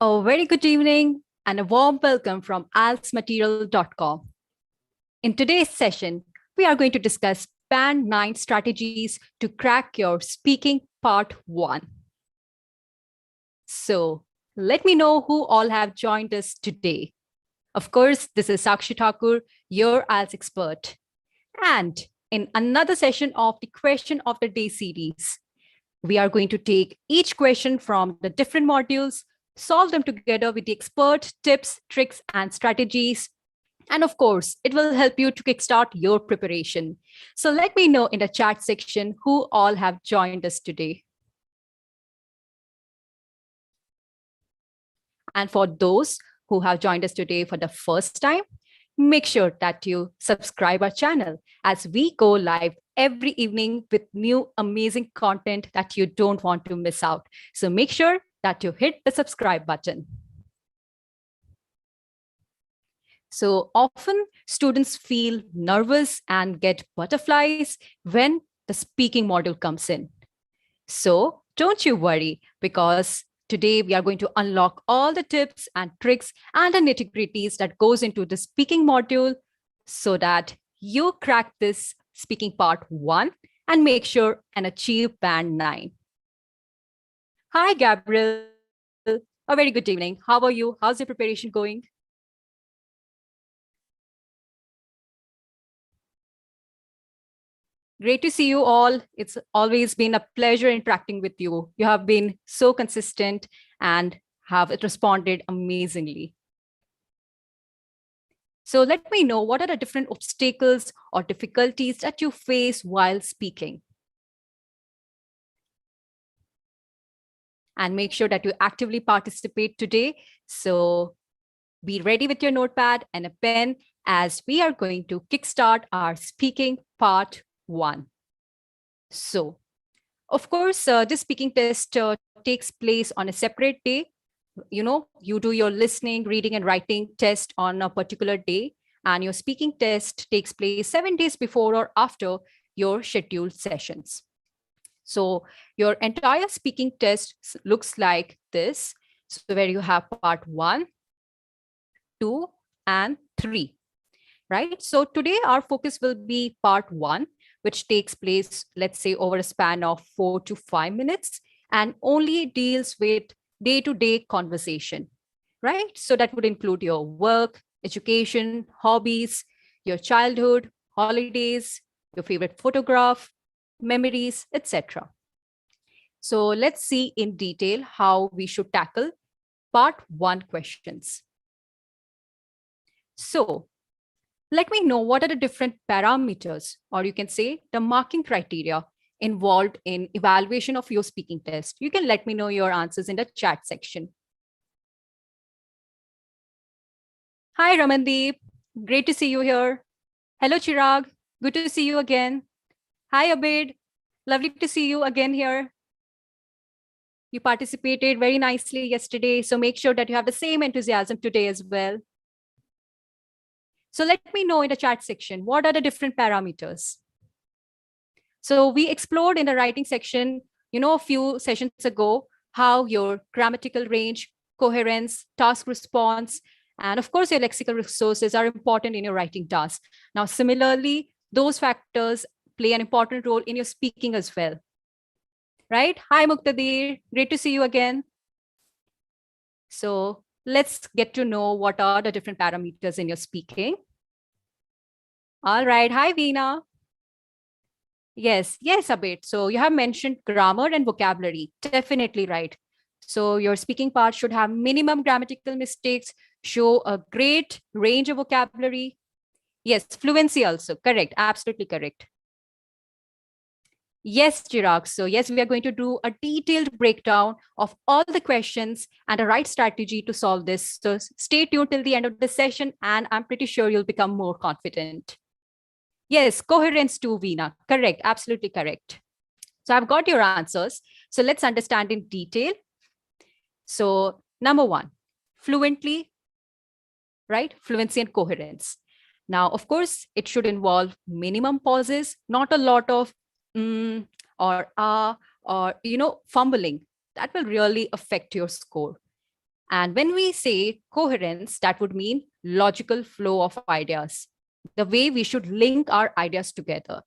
A very good evening and a warm welcome from IELTSMaterial.com. In today's session, we are going to discuss Band 9 strategies to crack your speaking part 1. So, let me know who all have joined us today. Of course, this is Sakshi Thakur, your IELTS expert. And in another session of the Question of the Day series, we are going to take each question from the different modules, solve them together with the expert tips, tricks, and strategies. And of course, it will help you to kickstart your preparation. So let me know in the chat section who all have joined us today. And for those who have joined us today for the first time, make sure that you subscribe our channel as we go live every evening with new amazing content that you don't want to miss out. So make sure that you hit the subscribe button. So often students feel nervous and get butterflies when the speaking module comes in. So don't you worry, because today we are going to unlock all the tips and tricks and the nitty-gritties that goes into the speaking module so that you crack this speaking part 1 and make sure and achieve band 9. Hi, Gabriel. A very good evening. How are you? How's your preparation going? Great to see you all. It's always been a pleasure interacting with you. You have been so consistent and have responded amazingly. So let me know, what are the different obstacles or difficulties that you face while speaking? And make sure that you actively participate today. So be ready with your notepad and a pen as we are going to kickstart our speaking part 1. So, of course, this speaking test takes place on a separate day. You do your listening, reading, and writing test on a particular day, and your speaking test takes place 7 days before or after your scheduled sessions. So your entire speaking test looks like this. So where you have part 1, 2, and 3, right? So today our focus will be part 1, which takes place, let's say, over a span of 4 to 5 minutes and only deals with day-to-day conversation, right? So that would include your work, education, hobbies, your childhood, holidays, your favorite photograph, memories, etc. So let's see in detail how we should tackle part 1 questions. So let me know, what are the different parameters, or you can say the marking criteria involved in evaluation of your speaking test. You can let me know your answers in the chat section. Hi, Ramandeep. Great to see you here. Hello, Chirag. Good to see you again. Hi, Abid. Lovely to see you again here. You participated very nicely yesterday, so make sure that you have the same enthusiasm today as well. So let me know in the chat section, what are the different parameters? So we explored in the writing section, a few sessions ago, how your grammatical range, coherence, task response, and of course, your lexical resources are important in your writing task. Now, similarly, those factors play an important role in your speaking as well. Right? Hi, Muqtadir. Great to see you again. So let's get to know what are the different parameters in your speaking. All right. Hi, Veena. Yes, Abid. So you have mentioned grammar and vocabulary. Definitely right. So your speaking part should have minimum grammatical mistakes, show a great range of vocabulary. Yes, fluency also. Correct. Absolutely correct. Yes, Chirag. So yes, we are going to do a detailed breakdown of all the questions and a right strategy to solve this. So stay tuned till the end of the session, and I'm pretty sure you'll become more confident. Yes, coherence too, Veena. Correct. Absolutely correct. So I've got your answers. So let's understand in detail. So number 1, fluently, right? Fluency and coherence. Now, of course, it should involve minimum pauses, not a lot of or fumbling. That will really affect your score. And when we say coherence, that would mean logical flow of ideas, the way we should link our ideas together.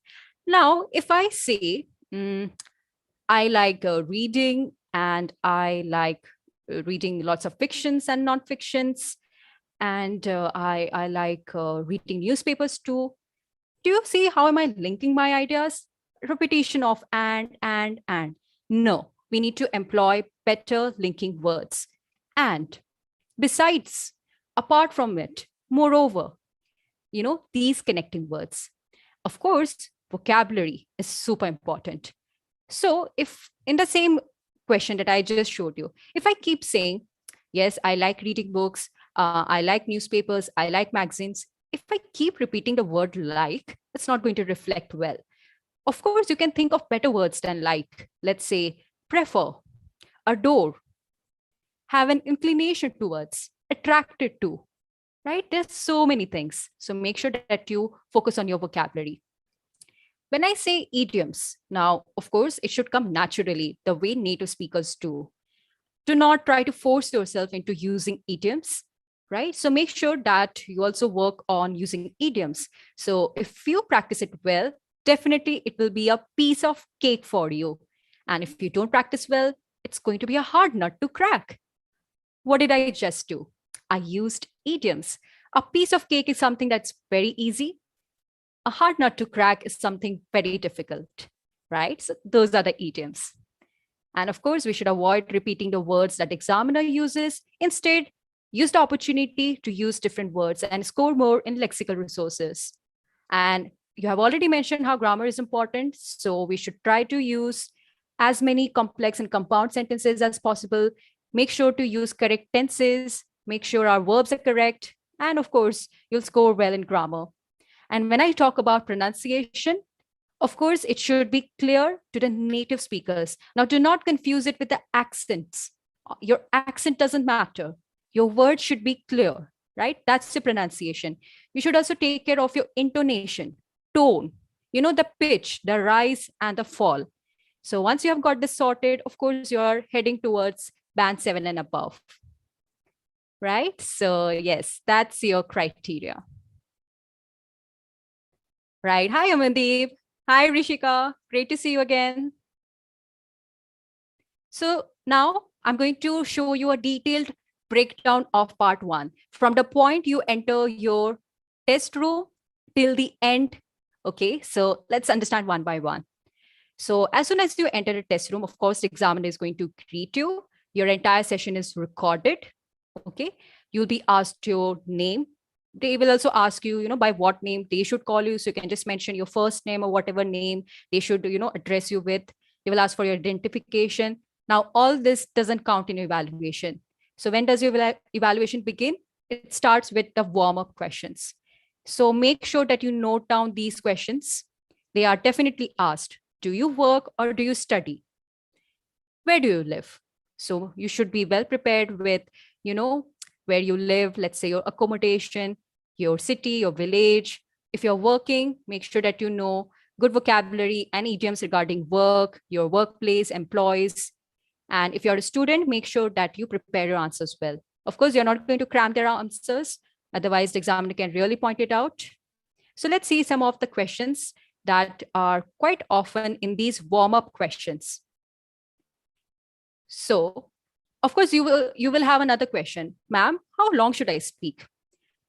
Now, if I say, I like reading and I like reading lots of fictions and non-fictions, and I like reading newspapers too. Do you see how am I linking my ideas? Repetition of and. No, we need to employ better linking words. And besides, apart from it, moreover, these connecting words. Of course, vocabulary is super important. So if in the same question that I just showed you, if I keep saying, yes, I like reading books, I like newspapers, I like magazines, if I keep repeating the word like, it's not going to reflect well. Of course, you can think of better words than like. Let's say prefer, adore, have an inclination towards, attracted to, right? There's so many things. So make sure that you focus on your vocabulary. When I say idioms, now, of course, it should come naturally, the way native speakers do. Do not try to force yourself into using idioms, right? So make sure that you also work on using idioms. So if you practice it well, definitely it will be a piece of cake for you. And if you don't practice well, it's going to be a hard nut to crack. What did I just do? I used idioms. A piece of cake is something that's very easy. A hard nut to crack is something very difficult, right? So those are the idioms. And of course, we should avoid repeating the words that examiner uses. Instead, use the opportunity to use different words and score more in lexical resources. And you have already mentioned how grammar is important. So we should try to use as many complex and compound sentences as possible. Make sure to use correct tenses. Make sure our verbs are correct. And of course, you'll score well in grammar. And when I talk about pronunciation, of course, it should be clear to the native speakers. Now, do not confuse it with the accents. Your accent doesn't matter. Your words should be clear, right? That's the pronunciation. You should also take care of your intonation, tone, the pitch, the rise and the fall. So once you have got this sorted, of course, you're heading towards band 7 and above, right? So yes, that's your criteria. Right. Hi, Amandeep. Hi, Rishika. Great to see you again. So now I'm going to show you a detailed breakdown of part 1 from the point you enter your test room till the end. Okay, so let's understand one by one. So as soon as you enter the test room, of course, the examiner is going to greet you. Your entire session is recorded. Okay, you'll be asked your name. They will also ask you, by what name they should call you. So you can just mention your first name or whatever name they should, address you with. They will ask for your identification. Now, all this doesn't count in your evaluation. So when does your evaluation begin? It starts with the warm-up questions. So make sure that you note down these questions. They are definitely asked. Do you work or do you study? Where do you live? So you should be well prepared with, where you live, let's say your accommodation, your city, your village. If you're working, make sure that you know good vocabulary and idioms regarding work, your workplace, employees. And if you're a student, make sure that you prepare your answers well. Of course, you're not going to cram their answers. Otherwise, the examiner can really point it out. So let's see some of the questions that are quite often in these warm-up questions. So, of course, you will have another question. Ma'am, how long should I speak?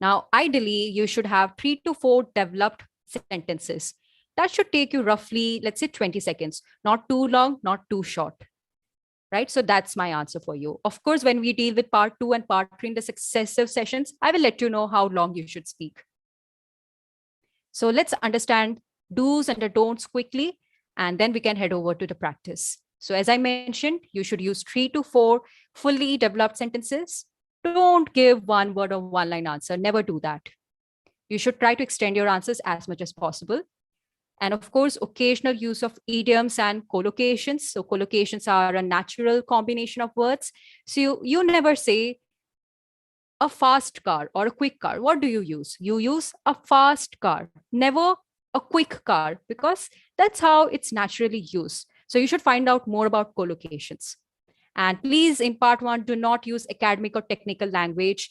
Now, ideally, you should have 3 to 4 developed sentences. That should take you roughly, let's say 20 seconds, not too long, not too short. Right? So that's my answer for you. Of course, when we deal with part 2 and part 3 in the successive sessions, I will let you know how long you should speak. So let's understand do's and the don'ts quickly, and then we can head over to the practice. So as I mentioned, you should use 3 to 4 fully developed sentences. Don't give one word or one line answer. Never do that. You should try to extend your answers as much as possible. And of course, occasional use of idioms and collocations. So collocations are a natural combination of words. So you never say a fast car or a quick car. What do you use? You use a fast car, never a quick car, because that's how it's naturally used. So you should find out more about collocations. And please, in part one, do not use academic or technical language.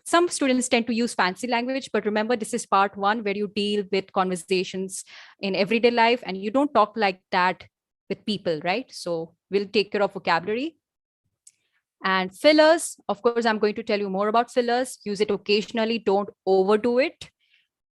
Some students tend to use fancy language, but remember, this is part one where you deal with conversations in everyday life and you don't talk like that with people, right? So we'll take care of vocabulary. And fillers, of course, I'm going to tell you more about fillers. Use it occasionally, don't overdo it.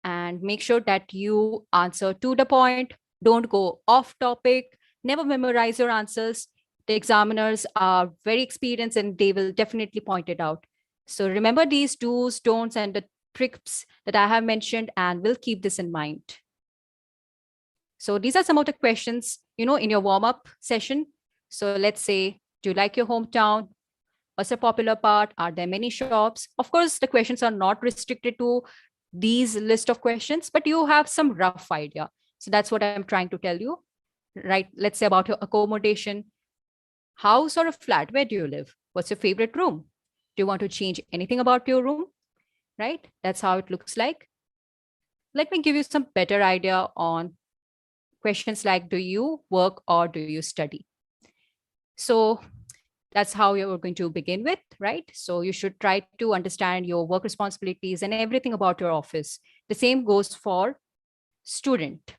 And make sure that you answer to the point. Don't go off topic. Never memorize your answers. The examiners are very experienced and they will definitely point it out. So remember these do's, don'ts, and the tricks that I have mentioned, and we'll keep this in mind. So these are some of the questions, in your warm-up session. So let's say, do you like your hometown? What's a popular part? Are there many shops? Of course, the questions are not restricted to these list of questions, but you have some rough idea. So that's what I'm trying to tell you, right? Let's say about your accommodation, house or a flat. Where do you live? What's your favorite room? Do you want to change anything about your room? Right? That's how it looks like. Let me give you some better idea on questions like, do you work or do you study? So that's how you're going to begin with, right? So you should try to understand your work responsibilities and everything about your office. The same goes for student,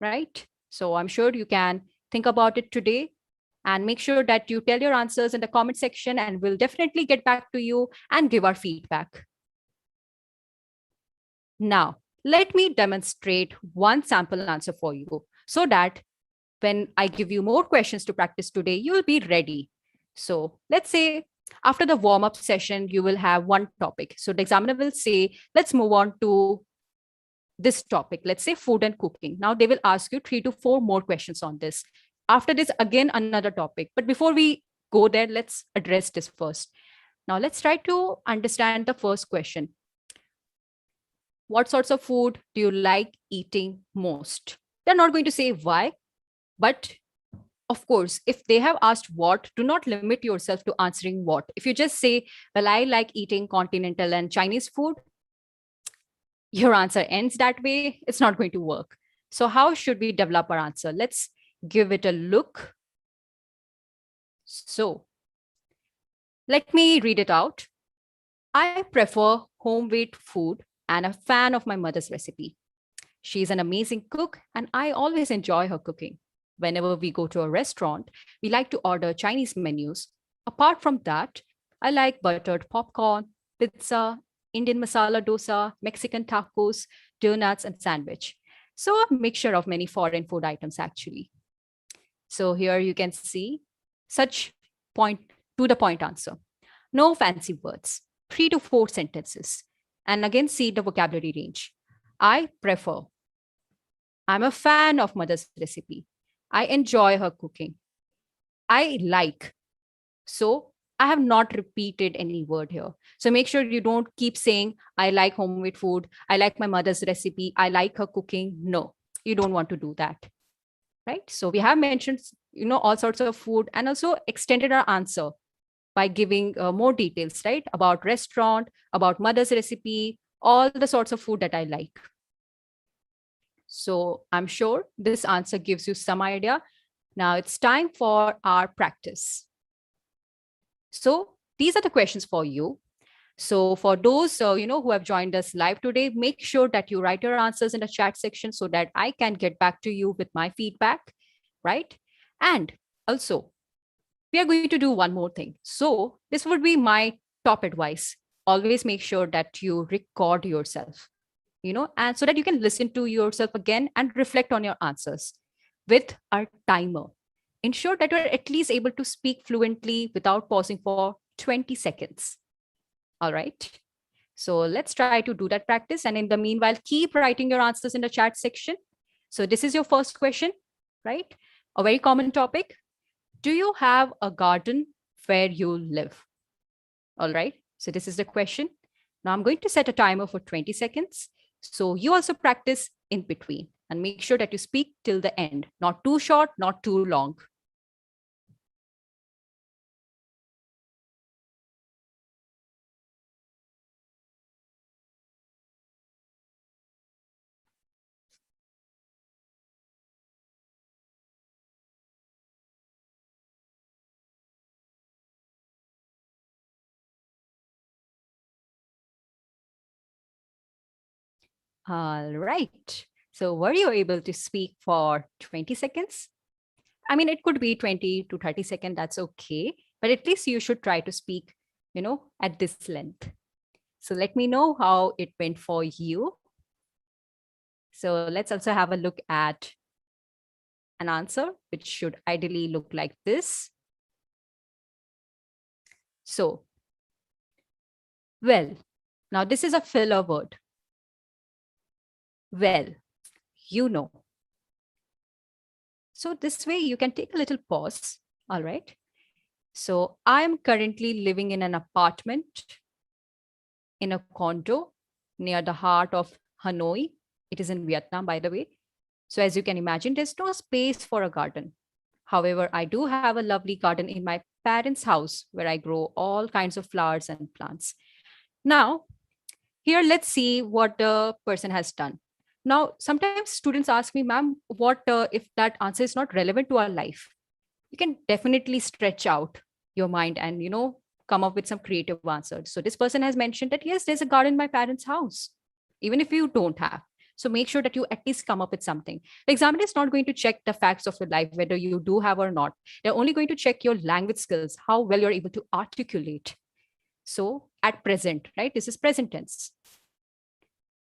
right? So I'm sure you can think about it today and make sure that you tell your answers in the comment section, and we'll definitely get back to you and give our feedback. Now, let me demonstrate one sample answer for you so that when I give you more questions to practice today, you will be ready. So let's say after the warm-up session, you will have one topic. So the examiner will say, let's move on to this topic. Let's say food and cooking. Now they will ask you 3 to 4 more questions on this. After this, again, another topic. But before we go there, let's address this first. Now let's try to understand the first question. What sorts of food do you like eating most? They're not going to say why, but of course, if they have asked what, do not limit yourself to answering what. If you just say, well, I like eating continental and Chinese food, your answer ends that way, it's not going to work. So how should we develop our answer? Let's give it a look. So let me read it out. I prefer home-made food and a fan of my mother's recipe. She's an amazing cook and I always enjoy her cooking. Whenever we go to a restaurant, we like to order Chinese menus. Apart from that, I like buttered popcorn, pizza, Indian masala dosa, Mexican tacos, donuts, and sandwich. So a mixture of many foreign food items, actually. So here you can see such point to the point answer. No fancy words, 3 to 4 sentences. And again, see the vocabulary range. I prefer. I'm a fan of mother's recipe. I enjoy her cooking. I like. So I have not repeated any word here. So make sure you don't keep saying, I like homemade food. I like my mother's recipe. I like her cooking. No, you don't want to do that. Right? So we have mentioned, all sorts of food and also extended our answer by giving more details, right? About restaurant, about mother's recipe, all the sorts of food that I like. So I'm sure this answer gives you some idea. Now it's time for our practice. So these are the questions for you. So for those who have joined us live today, make sure that you write your answers in the chat section so that I can get back to you with my feedback, right? And also, we are going to do one more thing. So this would be my top advice. Always make sure that you record yourself, and so that you can listen to yourself again and reflect on your answers with a timer. Ensure that you're at least able to speak fluently without pausing for 20 seconds. All right. So let's try to do that practice. And in the meanwhile, keep writing your answers in the chat section. So this is your first question, right? A very common topic. Do you have a garden where you live? All right. So this is the question. Now I'm going to set a timer for 20 seconds. So you also practice in between and make sure that you speak till the end, not too short, not too long. All right. So were you able to speak for 20 seconds? I mean, it could be 20 to 30 seconds. That's okay. But at least you should try to speak, at this length. So let me know how it went for you. So let's also have a look at an answer, which should ideally look like this. So, well, now this is a filler word. Well, you know. So this way you can take a little pause. All right. So I'm currently living in an apartment in a condo near the heart of Hanoi. It is in Vietnam, by the way. So as you can imagine, there's no space for a garden. However, I do have a lovely garden in my parents' house where I grow all kinds of flowers and plants. Now, here, let's see what the person has done. Now, sometimes students ask me, ma'am, what if that answer is not relevant to our life? You can definitely stretch out your mind and, come up with some creative answers. So this person has mentioned that, yes, there's a garden in my parents' house, even if you don't have. So make sure that you at least come up with something. The examiner is not going to check the facts of your life, whether you do have or not. They're only going to check your language skills, how well you're able to articulate. So at present, right? This is present tense,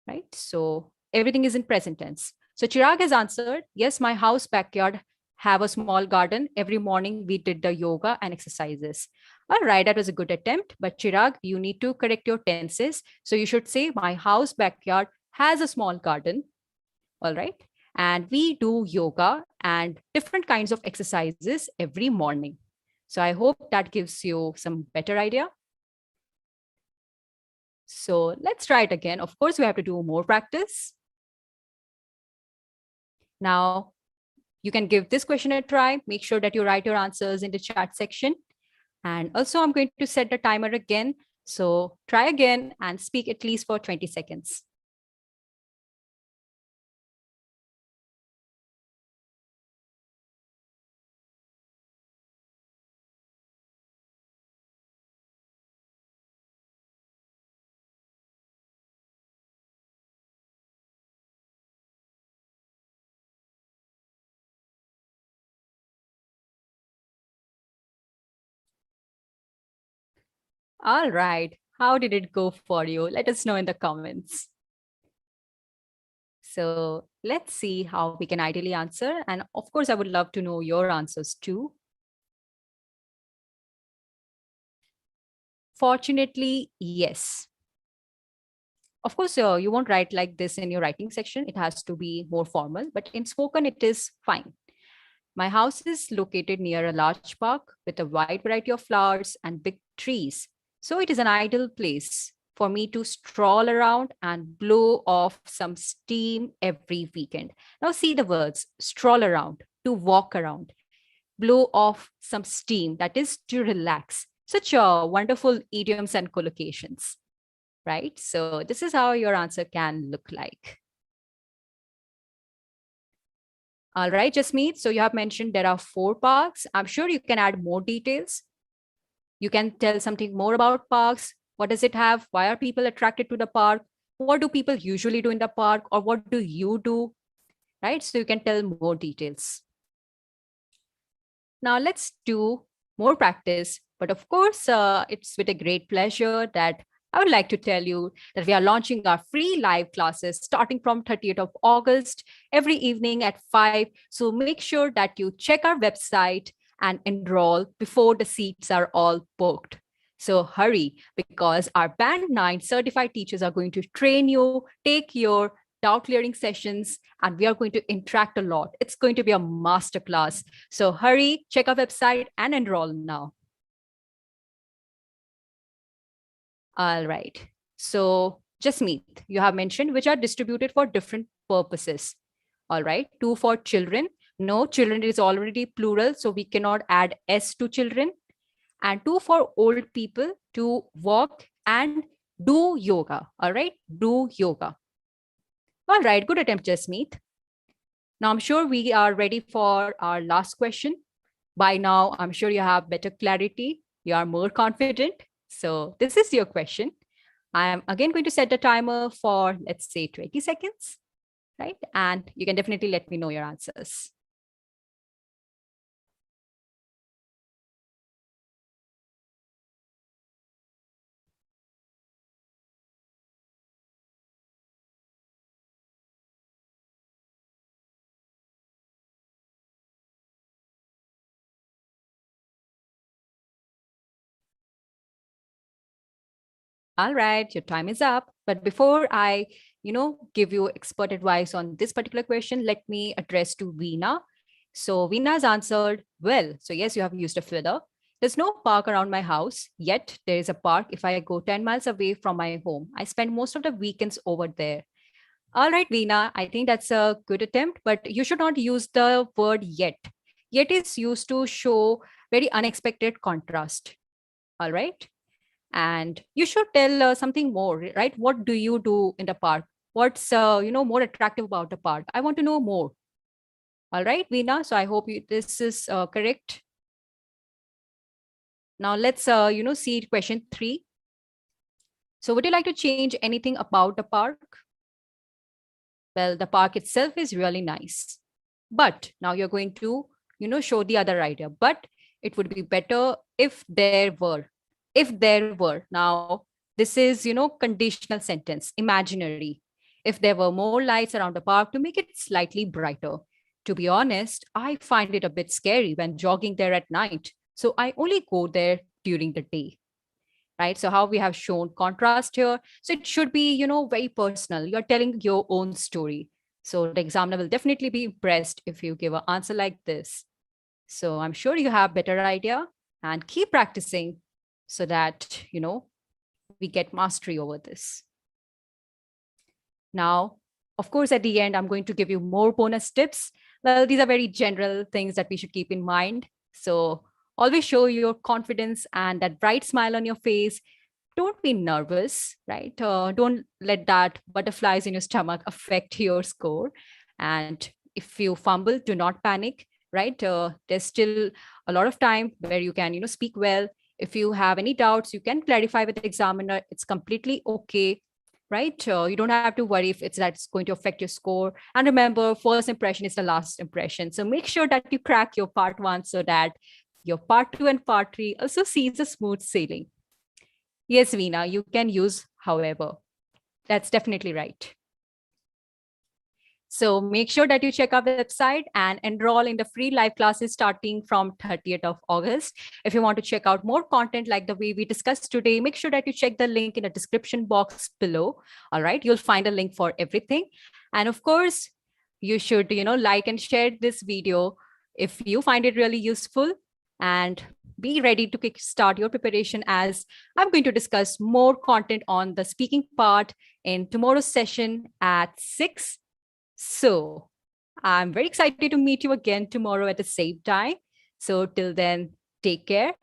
right? So everything is in present tense. So Chirag has answered, yes, my house backyard have a small garden. Every morning we did the yoga and exercises. All right, that was a good attempt. But Chirag, you need to correct your tenses. So you should say, my house backyard has a small garden. All right. And we do yoga and different kinds of exercises every morning. So I hope that gives you some better idea. So let's try it again. Of course, we have to do more practice. Now, you can give this question a try. Make sure that you write your answers in the chat section. And also, I'm going to set the timer again. So try again and speak at least for 20 seconds. All right. How did it go for you? Let us know in the comments. So let's see how we can ideally answer. And of course, I would love to know your answers too. Fortunately, yes. Of course, you won't write like this in your writing section. It has to be more formal, but in spoken, it is fine. My house is located near a large park with a wide variety of flowers and big trees. So it is an ideal place for me to stroll around and blow off some steam every weekend. Now see the words stroll around, to walk around, blow off some steam, that is to relax. Such wonderful idioms and collocations, right? So this is how your answer can look like. All right, Jasmeet. So you have mentioned there are 4 parks. I'm sure you can add more details. You can tell something more about parks. What does it have? Why are people attracted to the park? What do people usually do in the park? Or what do you do? Right? So you can tell more details. Now let's do more practice. But of course, it's with a great pleasure that I would like to tell you that we are launching our free live classes starting from 30th of August every evening at 5. So make sure that you check our website and enroll before the seats are all booked. So hurry, because our Band 9 certified teachers are going to train you, take your doubt clearing sessions, and we are going to interact a lot. It's going to be a masterclass. So hurry, check our website and enroll now. All right. So Jasmeet, you have mentioned which are distributed for different purposes. All right. 2 for children. No, children is already plural, so we cannot add S to children. And 2 for old people to walk and do yoga. All right. Do yoga. All right. Good attempt, Jasmeet. Now I'm sure we are ready for our last question. By now, I'm sure you have better clarity. You are more confident. So this is your question. I'm again going to set the timer for, let's say, 20 seconds, right? And you can definitely let me know your answers. All right, your time is up. But before I, give you expert advice on this particular question, let me address to Veena. So Veena has answered well. So yes, you have used a feather. There's no park around my house, yet there is a park if I go 10 miles away from my home. I spend most of the weekends over there. All right, Veena, I think that's a good attempt, but you should not use the word yet. Yet is used to show very unexpected contrast. All right. And you should tell something more, right? What do you do in the park? What's more attractive about the park? I want to know more. All right, Veena. So I hope this is correct. Now let's see question 3. So would you like to change anything about the park? Well, the park itself is really nice, but now you're going to show the other idea. But it would be better if there were. Now this is conditional sentence, imaginary. If there were more lights around the park to make it slightly brighter. To be honest, I find it a bit scary when jogging there at night, so I only go there during the day. Right, so how we have shown contrast here, so it should be very personal. You're telling your own story, so the examiner will definitely be impressed if you give an answer like this. So I'm sure you have better idea, and keep practicing so that we get mastery over this. Now, of course, at the end, I'm going to give you more bonus tips. Well, these are very general things that we should keep in mind. So always show your confidence and that bright smile on your face. Don't be nervous, right? Don't let that butterflies in your stomach affect your score. And if you fumble, do not panic, right? There's still a lot of time where you can, speak well. If you have any doubts, you can clarify with the examiner. It's completely okay, right? You don't have to worry if that's going to affect your score. And remember, first impression is the last impression. So make sure that you crack your part 1 so that your part 2 and part 3 also sees a smooth sailing. Yes, Veena, you can use however. That's definitely right. So make sure that you check our website and enroll in the free live classes starting from 30th of August. If you want to check out more content like the way we discussed today, make sure that you check the link in the description box below. All right, you'll find a link for everything. And of course, you should, like and share this video if you find it really useful, and be ready to kickstart your preparation, as I'm going to discuss more content on the speaking part in tomorrow's session at 6. So I'm very excited to meet you again tomorrow at the same time. So till then, take care.